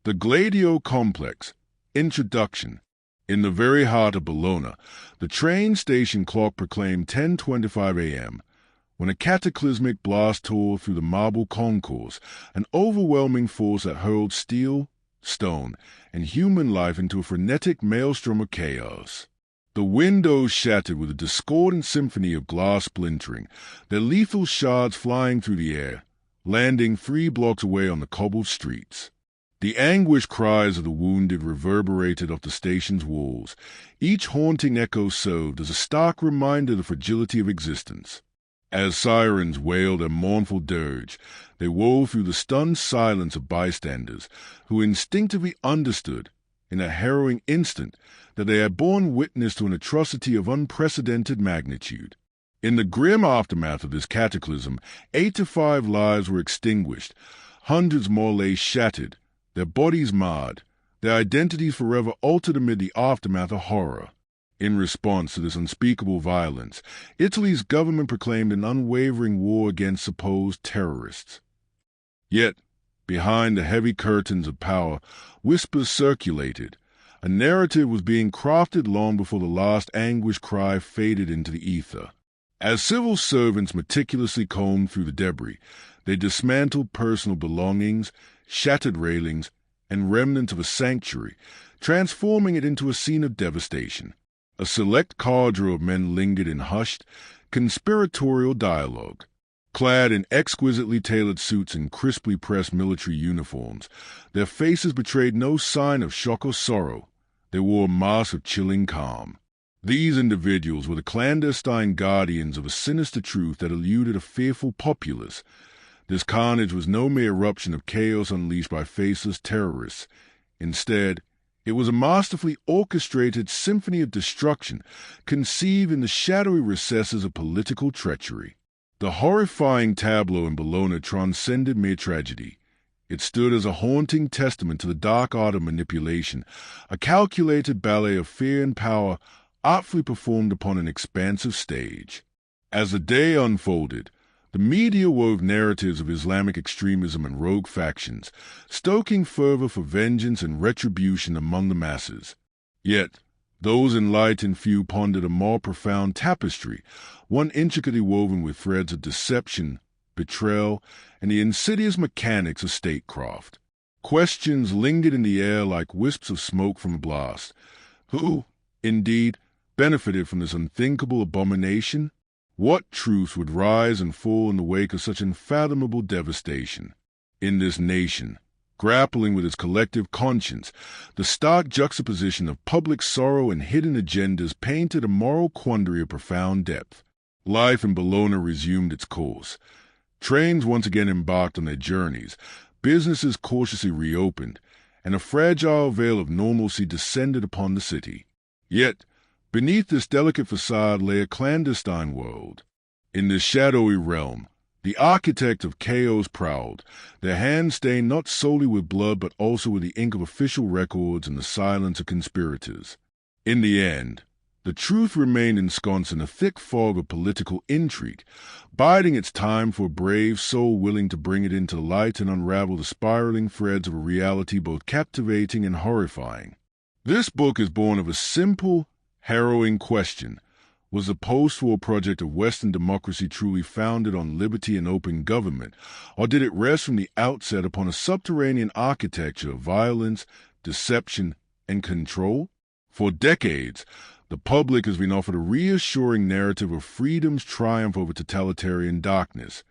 The Gladio Complex. Introduction. In the very heart of Bologna, the train station clock proclaimed 10:25 a.m. when a cataclysmic blast tore through the marble concourse, an overwhelming force that hurled steel, stone, and human life into a frenetic maelstrom of chaos. The windows shattered with a discordant symphony of glass splintering, their lethal shards flying through the air, landing 3 blocks away on the cobbled streets. The anguished cries of the wounded reverberated off the station's walls. Each haunting echo served as a stark reminder of the fragility of existence. As sirens wailed a mournful dirge, they wove through the stunned silence of bystanders, who instinctively understood, in a harrowing instant, that they had borne witness to an atrocity of unprecedented magnitude. In the grim aftermath of this cataclysm, 85 lives were extinguished, hundreds more lay shattered, their bodies marred, their identities forever altered amid the aftermath of horror. In response to this unspeakable violence, Italy's government proclaimed an unwavering war against supposed terrorists. Yet, behind the heavy curtains of power, whispers circulated. A narrative was being crafted long before the last anguished cry faded into the ether. As civil servants meticulously combed through the debris, they dismantled personal belongings, shattered railings, and remnants of a sanctuary, transforming it into a scene of devastation. A select cadre of men lingered in hushed, conspiratorial dialogue. Clad in exquisitely tailored suits and crisply pressed military uniforms, their faces betrayed no sign of shock or sorrow. They wore a mask of chilling calm. These individuals were the clandestine guardians of a sinister truth that eluded a fearful populace. This carnage was no mere eruption of chaos unleashed by faceless terrorists. Instead, it was a masterfully orchestrated symphony of destruction, conceived in the shadowy recesses of political treachery. The horrifying tableau in Bologna transcended mere tragedy. It stood as a haunting testament to the dark art of manipulation, a calculated ballet of fear and power artfully performed upon an expansive stage. As the day unfolded, the media wove narratives of Islamic extremism and rogue factions, stoking fervor for vengeance and retribution among the masses. Yet, those enlightened few pondered a more profound tapestry, one intricately woven with threads of deception, betrayal, and the insidious mechanics of statecraft. Questions lingered in the air like wisps of smoke from a blast. Who, indeed, benefited from this unthinkable abomination? What truths would rise and fall in the wake of such unfathomable devastation? In this nation, grappling with its collective conscience, the stark juxtaposition of public sorrow and hidden agendas painted a moral quandary of profound depth. Life in Bologna resumed its course. Trains once again embarked on their journeys, businesses cautiously reopened, and a fragile veil of normalcy descended upon the city. Yet, beneath this delicate facade lay a clandestine world. In this shadowy realm, the architect of chaos prowled, their hands stained not solely with blood but also with the ink of official records and the silence of conspirators. In the end, the truth remained ensconced in a thick fog of political intrigue, biding its time for a brave soul willing to bring it into light and unravel the spiraling threads of a reality both captivating and horrifying. This book is born of a simple, harrowing question. Was the post-war project of Western democracy truly founded on liberty and open government, or did it rest from the outset upon a subterranean architecture of violence, deception, and control? For decades, the public has been offered a reassuring narrative of freedom's triumph over totalitarian darkness.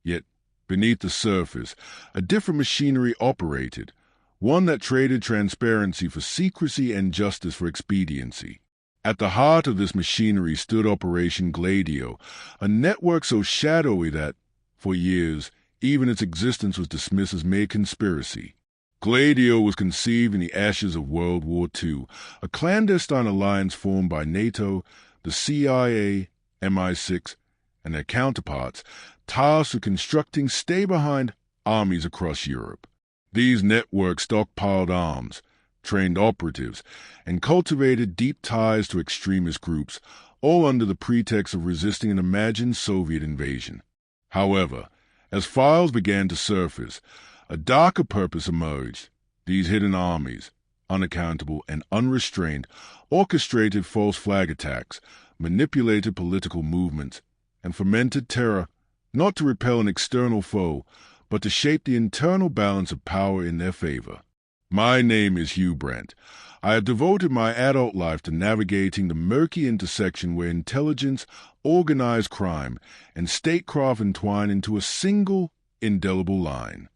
Yet, beneath the surface, a different machinery operated, one that traded transparency for secrecy and justice for expediency. At the heart of this machinery stood Operation Gladio, a network so shadowy that, for years, even its existence was dismissed as mere conspiracy. Gladio was conceived in the ashes of World War II, a clandestine alliance formed by NATO, the CIA, MI6, and their counterparts, tasked with constructing stay-behind armies across Europe. These networks stockpiled arms, trained operatives, and cultivated deep ties to extremist groups, all under the pretext of resisting an imagined Soviet invasion. However, as files began to surface, a darker purpose emerged. These hidden armies, unaccountable and unrestrained, orchestrated false flag attacks, manipulated political movements, and fomented terror, not to repel an external foe, but to shape the internal balance of power in their favor. My name is Hugh Brent. I have devoted my adult life to navigating the murky intersection where intelligence, organized crime, and statecraft entwine into a single, indelible line.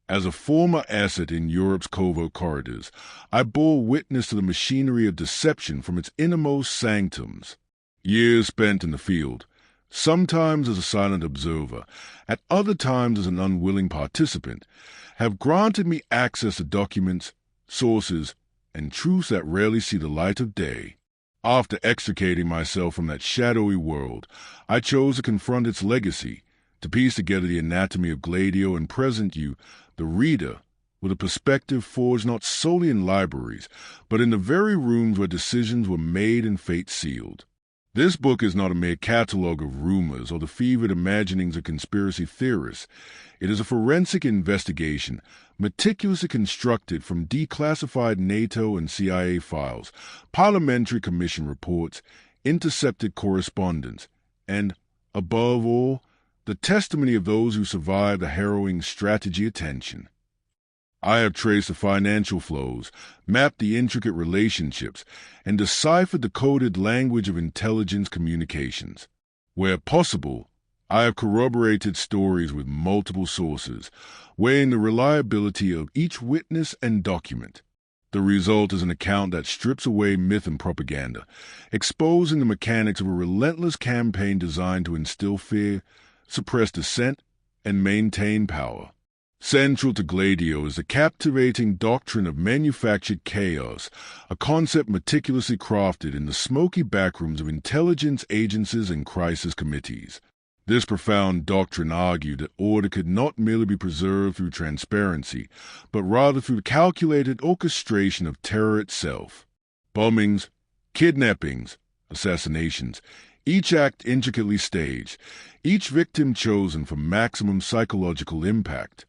As a former asset in Europe's covert corridors, I bore witness to the machinery of deception from its innermost sanctums. Years spent in the field, sometimes as a silent observer, at other times as an unwilling participant, have granted me access to documents, sources, and truths that rarely see the light of day. After extricating myself from that shadowy world, I chose to confront its legacy, to piece together the anatomy of Gladio and present you, the reader, with a perspective forged not solely in libraries, but in the very rooms where decisions were made and fate sealed. This book is not a mere catalogue of rumors or the fevered imaginings of conspiracy theorists. It is a forensic investigation, meticulously constructed from declassified NATO and CIA files, parliamentary commission reports, intercepted correspondence, and, above all, the testimony of those who survived the harrowing strategy of tension. I have traced the financial flows, mapped the intricate relationships, and deciphered the coded language of intelligence communications. Where possible, I have corroborated stories with multiple sources, weighing the reliability of each witness and document. The result is an account that strips away myth and propaganda, exposing the mechanics of a relentless campaign designed to instill fear, suppress dissent, and maintain power. Central to Gladio is the captivating doctrine of manufactured chaos, a concept meticulously crafted in the smoky backrooms of intelligence agencies and crisis committees. This profound doctrine argued that order could not merely be preserved through transparency, but rather through the calculated orchestration of terror itself. Bombings, kidnappings, assassinations, each act intricately staged, each victim chosen for maximum psychological impact.